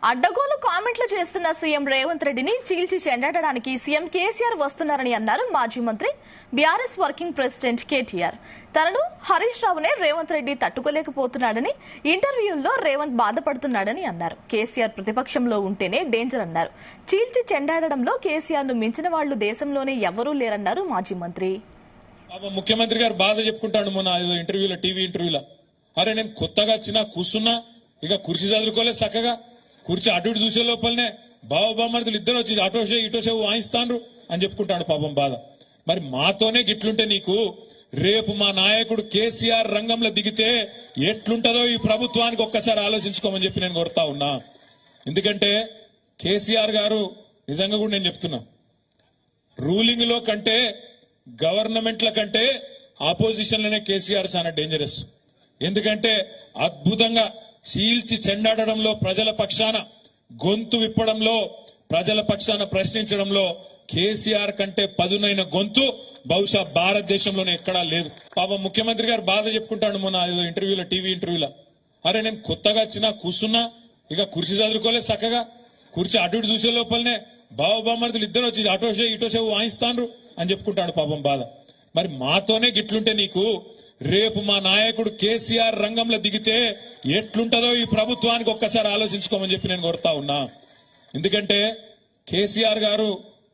అడ్డగోలు కామెంట్లు చేస్తున్న సీఎం రేవంత్ రెడ్డిని చీల్చి చెండాడడానికి సీఎం కేసీఆర్ వస్తున్నారని అన్నారు మాజీ మంత్రి బీఆర్ఎస్ వర్కింగ్ ప్రెసిడెంట్ కేటీఆర్. తనను హరీష్ రావునే రేవంత్ రెడ్డి తట్టుకోలేకపోతున్నాడని, ఇంటర్వ్యూల్లో రేవంత్ బాధపడుతున్నాడని అన్నారు. కేసీఆర్ ప్రతిపక్షంలో ఉంటేనే డేంజర్ అన్నారు. చీల్చి చెండాడడంలో కేసీఆర్ ను మించిన వాళ్లు దేశంలోనే ఎవరూ లేరన్నారు మాజీ మంత్రి. ముఖ్యమంత్రి గారు బాధ చెప్పుకుంటాడు మొన్న ఇంటర్వ్యూలో, టీవీ ఇంటర్వ్యూలో. అరే నేను కొత్తగా వచ్చినా కూర్చున్నా, ఇక కుర్చీ చదువుకోలేదు చక్కగా, కుర్చీ అటు ఇటు చూసే లోపలనే బావబామర్దులు ఇద్దరు వచ్చి అటోషే ఇటోషే వాయిస్తాండ్రు అని చెప్పుకుంటాడు పాపం బాధ. మరి మాతోనే గిట్లుంటే నీకు రేపు మా నాయకుడు కేసీఆర్ రంగంలో దిగితే ఎట్లుంటదో ఈ ప్రభుత్వానికి ఒక్కసారి ఆలోచించుకోమని చెప్పి నేను కోరుతా ఉన్నా. ఎందుకంటే కేసీఆర్ గారు నిజంగా కూడా నేను చెప్తున్నా, రూలింగ్ లో కంటే గవర్నమెంట్ల కంటే ఆపోజిషన్ లోనే కేసీఆర్ చాలా డేంజరస్. ఎందుకంటే అద్భుతంగా చీల్చి చెండాడడంలో, ప్రజల పక్షాన గొంతు విప్పడంలో, ప్రజల పక్షాన ప్రశ్నించడంలో కేసీఆర్ కంటే పదునైన గొంతు బహుశా భారతదేశంలోనే ఎక్కడా లేదు. పాపం ముఖ్యమంత్రి గారు బాధ చెప్పుకుంటాడు మొన్న ఇంటర్వ్యూలో, టీవీ ఇంటర్వ్యూలో. అరే నేను కొత్తగా వచ్చినా కూర్చున్నా, ఇక కుర్చీ చదువుకోలేదు చక్కగా, కుర్చీ అటు ఇటు చూసే లోపలనే బావబామర్దులు ఇద్దరు వచ్చి అటోషే ఇటోషే వాయిస్తాండ్రు అని చెప్పుకుంటాడు పాపం బాధ. మరి మాతోనే గిట్లుంటే నీకు రేపు మా నాయకుడు కేసీఆర్ రంగంలో దిగితే ఎట్లుంటదో ఈ ప్రభుత్వానికి ఒక్కసారి ఆలోచించుకోమని చెప్పి నేను కోరుతా ఉన్నా. ఎందుకంటే కేసీఆర్ గారు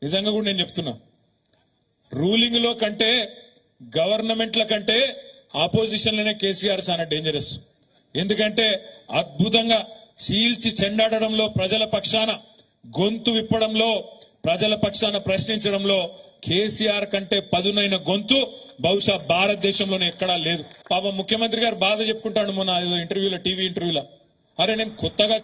నిజంగా కూడా నేను చెప్తున్నా, రూలింగ్ లో కంటే గవర్నమెంట్ల కంటే ఆపోజిషన్ లోనే కేసీఆర్ చాలా డేంజరస్. ఎందుకంటే అద్భుతంగా చీల్చి చెండాడడంలో, ప్రజల పక్షాన గొంతు విప్పడంలో, ప్రజల పక్షాన ప్రశ్నించడంలో కేసీఆర్ కంటే పదునైన గొంతు బహుశా భారతదేశంలోనే ఎక్కడా లేదు. పాపం ముఖ్యమంత్రి గారు బాధ చెప్పుకుంటాడు మొన్న ఇంటర్వ్యూలో, టీవీ ఇంటర్వ్యూలో. అరే నేను కొత్తగా